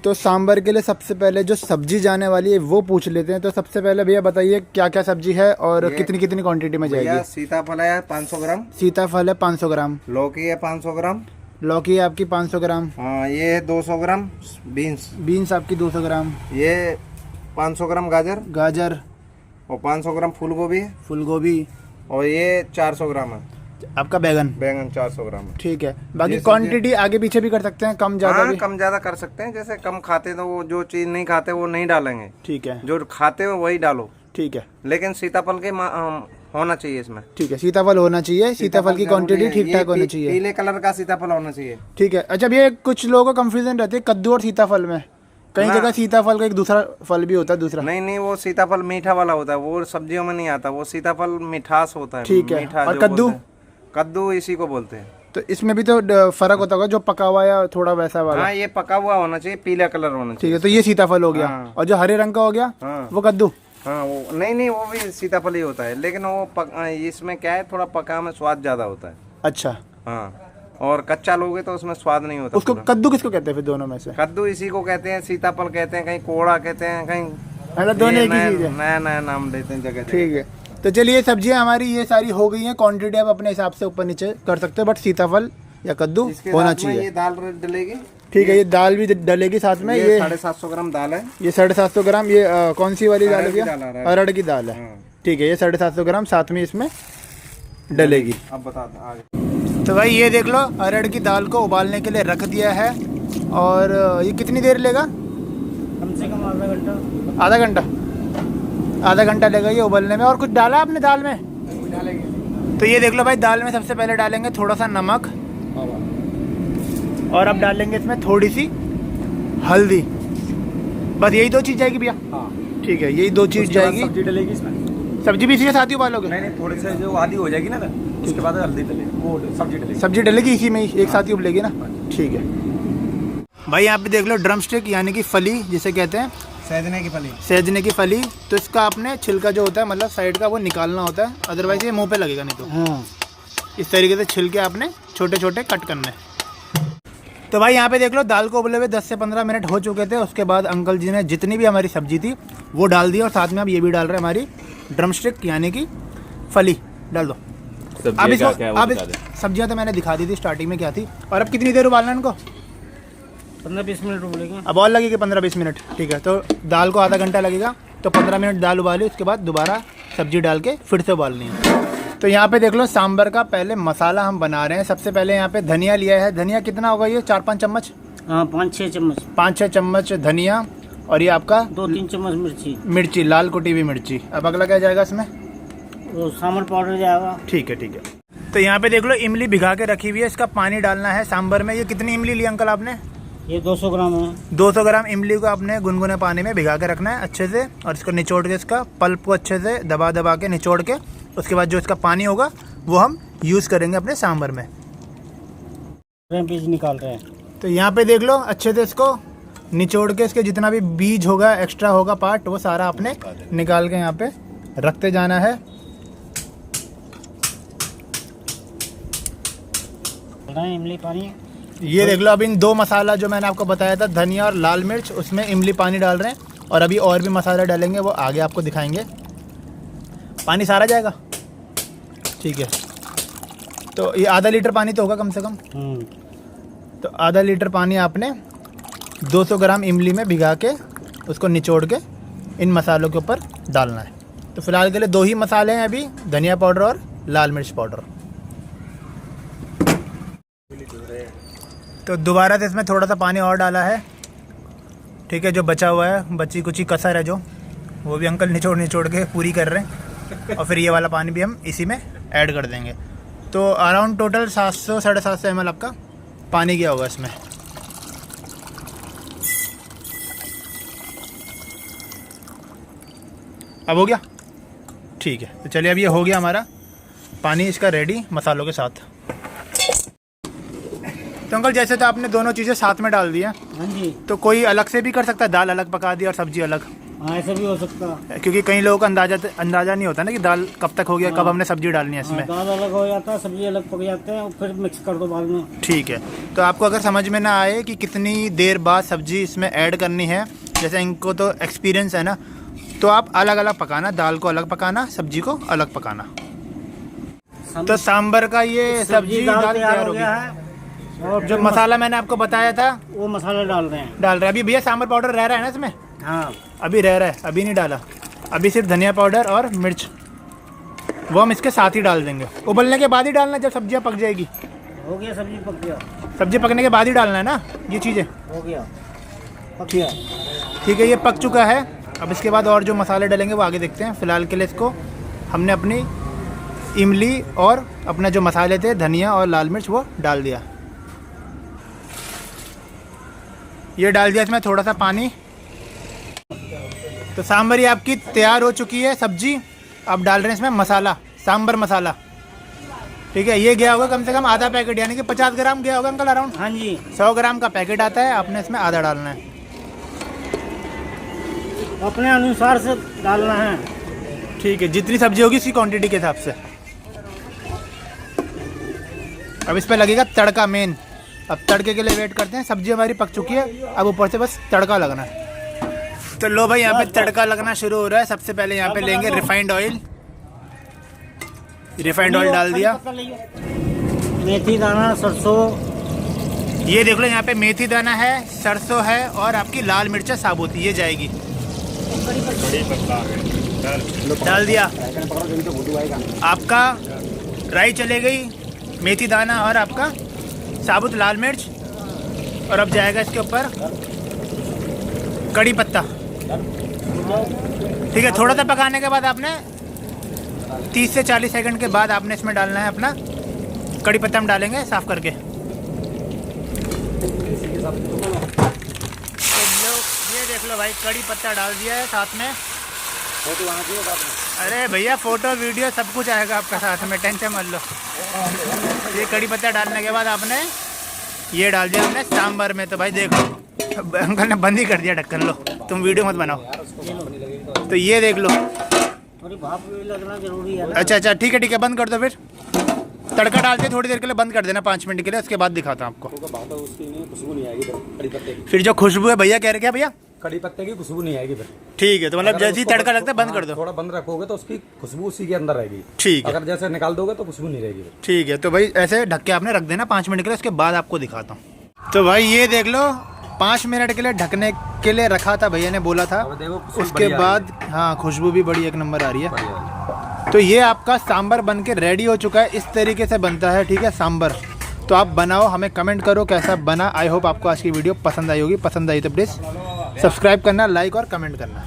तो सांभर के लिए सबसे पहले जो सब्जी जाने वाली है वो पूछ लेते हैं। तो सबसे पहले भैया बताइए क्या क्या सब्जी है और कितनी कितनी क्वांटिटी में जाएगी। सीताफल है 500 ग्राम। सीताफल है 500 ग्राम। लौकी है 500 ग्राम। लौकी है आपकी 500 ग्राम। हाँ, ये है 200 ग्राम। बीन्स आपकी 200 ग्राम। ये 500 ग्राम गाजर और 500 ग्राम फूल गोभी और ये 400 ग्राम है आपका बैगन 400 ग्राम है। ठीक है। बाकी क्वांटिटी आगे पीछे भी कर सकते हैं, कम ज्यादा भी। कम ज्यादा कर सकते हैं। जैसे कम खाते तो वो जो चीज नहीं खाते वो नहीं डालेंगे। ठीक है। जो खाते हो वही डालो। ठीक है। लेकिन सीताफल के होना चाहिए इसमें। ठीक है, सीताफल होना चाहिए। सीताफल की क्वांटिटी ठीक ठाक होनी चाहिए। पीले कलर का सीताफल होना चाहिए। ठीक है। अच्छा भैया, कुछ लोगों को कंफ्यूजन रहती है कद्दू और सीताफल में। कई जगह सीताफल का एक दूसरा फल भी होता है दूसरा। नहीं, वो सीताफल मीठा वाला होता है, वो सब्जियों में नहीं आता। वो सीताफल मिठास होता है। ठीक है। और कद्दू इसी को बोलते हैं। तो इसमें भी तो फर्क होता होगा, जो पका हुआ या थोड़ा वैसा वाला। हाँ, ये पका हुआ होना चाहिए, पीला कलर होना चाहिए। ठीक है, तो ये सीताफल हो गया। और जो हरे रंग का हो गया वो कद्दू। हाँ, वो नहीं, वो भी सीताफल ही होता है, लेकिन वो इसमें क्या है, थोड़ा पका में स्वाद ज्यादा होता है। अच्छा। हाँ, और कच्चा लोगे तो उसमें स्वाद नहीं होता। उसको कद्दू किसको कहते हैं फिर दोनों में से? कद्दू इसी को कहते हैं, सीताफल कहते हैं, कहीं कोड़ा कहते हैं, कहीं दोनों एक ही चीज है। नया नाम देते हैं जगह। ठीक है। तो चलिए, सब्जियां हमारी ये सारी हो गई हैं। क्वांटिटी आप अपने हिसाब से ऊपर नीचे कर सकते हो, बट सीताफल या कद्दू होना चाहिए। ये दाल डलेगी। ठीक है, ये दाल भी डलेगी साथ में। ये 750 ग्राम दाल है। ये 750 ग्राम। ये कौन सी वाली दाल है? अरहर की दाल है। ठीक है, ये 750 ग्राम साथ में इसमें डलेगी। अब बता दो आगे। तो भाई ये देख लो, अरहर की दाल को उबालने के लिए रख दिया है। और ये कितनी देर लेगा? कम से कम आधा घंटा। आधा घंटा लगेगा ये उबलने में। और कुछ डाला आपने दाल में? डालेंगे। तो ये देख लो भाई, दाल में सबसे पहले डालेंगे थोड़ा सा नमक, और अब डालेंगे इसमें थोड़ी सी हल्दी। बस यही दो चीज़ जाएगी भैया? ठीक है, यही दो चीज़ जाएगी। सब्जी डलेगी इसमें। सब्जी भी इसी के साथ ही उबालोगे? नहीं, थोड़ी सी जो आधी हो जाएगी ना, उसके बाद हल्दी डलेगी, वो सब्जी डलेगी इसी में ही, एक साथ ही उबलेगी ना। ठीक है भाई, यहाँ पे देख लो ड्रम स्टिक यानी कि फली जिसे कहते हैं, सैजने की फली। तो इसका आपने छिलका जो होता है, मतलब साइड का, वो निकालना होता है, अदरवाइज ये मुंह पे लगेगा नहीं। तो इस तरीके से छिलके आपने छोटे छोटे कट करने। तो भाई यहाँ पे देख लो, दाल को उबले हुए 10 से 15 मिनट हो चुके थे। उसके बाद अंकल जी ने जितनी भी हमारी सब्जी थी वो डाल दी, और साथ में अब ये भी डाल रहे हैं हमारी ड्रम स्टिक यानी कि फली। डाल दो। अब सब्जियाँ तो मैंने दिखा दी थी स्टार्टिंग में क्या थी। और अब कितनी देर उबालना है इनको? 15-20 मिनट उबलेगा। अब और लगेगी 15-20 मिनट। ठीक है, तो दाल को आधा घंटा लगेगा, तो 15 मिनट दाल उबाली, उसके बाद दोबारा सब्जी डाल के फिर से उबालनी है। तो यहाँ पे देख लो, सांभर का पहले मसाला हम बना रहे हैं। सबसे पहले यहाँ पे धनिया लिया है। धनिया कितना होगा ये? 4-5 चम्मच? हाँ, 5-6 चम्मच। 5-6 चम्मच धनिया। और ये आपका 2-3 चम्मच मिर्ची, लाल कुटी हुई मिर्ची। अब अगला क्या जाएगा इसमें? वो सांभर पाउडर जाएगा। ठीक है। तो यहाँ पे देख लो, इमली भिगा के रखी हुई है, इसका पानी डालना है सांभर में। ये कितनी इमली ली अंकल आपने? ये 200 ग्राम है। 200 ग्राम इमली को आपने गुनगुने पानी में भिगा के रखना है अच्छे से, और इसको निचोड़ के, इसका पल्प को अच्छे से दबा के निचोड़ के, उसके बाद जो इसका पानी होगा वो हम यूज़ करेंगे अपने सांभर में। बीज निकाल रहे हैं। तो यहाँ पे देख लो, अच्छे से इसको निचोड़ के, इसके जितना भी बीज होगा, एक्स्ट्रा होगा पार्ट, वो सारा आपने निकाल के यहाँ पे रखते जाना है। इमली पानी। ये देख लो, अब इन दो मसाला जो मैंने आपको बताया था, धनिया और लाल मिर्च, उसमें इमली पानी डाल रहे हैं। और अभी और भी मसाला डालेंगे, वो आगे आपको दिखाएंगे। पानी सारा जाएगा? ठीक है। तो ये आधा लीटर पानी तो होगा कम से कम। तो आधा लीटर पानी आपने 200 ग्राम इमली में भिगा के, उसको निचोड़ के इन मसालों के ऊपर डालना है। तो फिलहाल के लिए दो ही मसाले हैं अभी, धनिया पाउडर और लाल मिर्च पाउडर। तो दोबारा से इसमें थोड़ा सा पानी और डाला है। ठीक है, जो बचा हुआ है, बची कुची कसर है जो, वो भी अंकल निचोड़ के पूरी कर रहे हैं। और फिर ये वाला पानी भी हम इसी में ऐड कर देंगे। तो अराउंड टोटल 700-750 ml आपका पानी गया होगा इसमें। अब हो गया? ठीक है। तो चलिए, अब ये हो गया हमारा पानी इसका रेडी मसालों के साथ। तो अंकल, जैसे तो आपने दोनों चीज़ें साथ में डाल दी हैं, हाँ जी। तो कोई अलग से भी कर सकता है, दाल अलग पका दी और सब्जी अलग? हाँ, ऐसा भी हो सकता है। क्योंकि कई लोगों को अंदाजा नहीं होता ना कि दाल कब तक हो गया, कब हमने सब्जी डालनी है इसमें। दाल अलग हो जाता है, सब्जी अलग पक जाते हैं और फिर मिक्स कर दो बाद में। ठीक है। तो आपको अगर समझ में ना आए कि कितनी देर बाद सब्जी इसमें ऐड करनी है, जैसे इनको तो एक्सपीरियंस है ना, तो आप अलग अलग पकाना, दाल को अलग पकाना, सब्जी को अलग पकाना। तो सांबर का ये सब्जी दाल तैयार हो गया है। और जो मसाला मैंने आपको बताया था वो मसाला डाल रहे हैं। अभी भैया सांबर पाउडर रह रहा है ना इसमें? हाँ, अभी रह रहा है, अभी नहीं डाला। अभी सिर्फ धनिया पाउडर और मिर्च, वो हम इसके साथ ही डाल देंगे। उबलने के बाद ही डालना, जब सब्जियां पक जाएगी। हो गया, सब्जी पक गया। सब्जी पकने के बाद ही डालना है ना ये चीज़ें? हो गया, पक गया। ठीक है, ये पक चुका है। अब इसके बाद और जो मसाले डालेंगे वो आगे देखते हैं। फ़िलहाल के लिए इसको हमने अपनी इमली और अपना जो मसाले थे, धनिया और लाल मिर्च, वो डाल दिया। ये डाल दिया इसमें थोड़ा सा पानी। तो सांबर ये आपकी तैयार हो चुकी है सब्जी। अब डाल रहे हैं इसमें मसाला, सांबर मसाला। ठीक है, ये गया होगा कम से कम आधा पैकेट, यानी कि 50 ग्राम गया होगा अंकल अराउंड। हाँ जी। 100 ग्राम का पैकेट आता है, आपने इसमें आधा डालना है। अपने अनुसार से डालना है। ठीक है, जितनी सब्जी होगी उसी क्वांटिटी के हिसाब से। अब इस पर लगेगा तड़का मेन। अब तड़के के लिए वेट करते हैं। सब्जी हमारी पक चुकी है, अब ऊपर से बस तड़का लगना है। तो लो भाई, यहाँ पे तड़का लगना शुरू हो रहा है। सबसे पहले यहाँ पे लेंगे रिफाइंड ऑयल। रिफाइंड ऑयल डाल दिया। मेथी दाना, सरसों, ये देख लो, यहाँ पे मेथी दाना है, सरसों है और आपकी लाल मिर्च साबुत, ये जाएगी। डाल दिया। आपका राई चले गई, मेथी दाना और आपका साबुत लाल मिर्च, और अब जाएगा इसके ऊपर कड़ी पत्ता। ठीक है, थोड़ा सा पकाने के बाद आपने 30 से 40 सेकंड के बाद आपने इसमें डालना है अपना कड़ी पत्ता। हम डालेंगे साफ करके। ये देख लो भाई, कड़ी पत्ता डाल दिया है साथ में। फोटो आना चाहिए साथ में। अरे भैया, फोटो वीडियो सब कुछ आएगा आपका साथ में, टेंशन मत लो। ये कड़ी पत्ता डालने के बाद आपने ये डाल दिया हमने सांबर में। तो भाई देखो, अंकल ने बंद ही कर दिया ढक्कन। लो तुम वीडियो मत बनाओ। तो ये देख लो, थोड़ी भाप भी लगना जरूरी है ना। अच्छा, ठीक है, बंद कर दो। फिर तड़का डाल के थोड़ी देर के लिए बंद कर देना, 5 मिनट के लिए। उसके बाद दिखाता हूँ आपको। खुशबू नहीं आएगी कड़ी पत्ते की। फिर जो खुशबू है, भैया कह रहे क्या भैया? कड़ी पत्ते की खुशबू नहीं आएगी फिर। ठीक है, तो मतलब जैसे ही तड़का लगता है बंद कर दो। थोड़ा बंद रखोगे तो उसकी खुशबू उसी के अंदर रहेगी। ठीक है, अगर जैसे निकाल दोगे तो खुशबू नहीं रहेगी। ठीक है। तो भाई ऐसे ढक के आपने रख देना 5 मिनट के लिए। उसके बाद आपको दिखाता हूँ। तो भाई ये देख लो, 5 मिनट के लिए ढकने के लिए रखा था, भैया ने बोला था। उसके बाद हाँ, खुशबू भी बड़ी 1 नंबर आ रही है। तो ये आपका सांबर बन के रेडी हो चुका है। इस तरीके से बनता है, ठीक है, सांबर। तो आप बनाओ, हमें कमेंट करो कैसा बना। आई होप आपको आज की वीडियो पसंद आई होगी। पसंद आई तो प्लीज़ सब्सक्राइब करना, लाइक और कमेंट करना।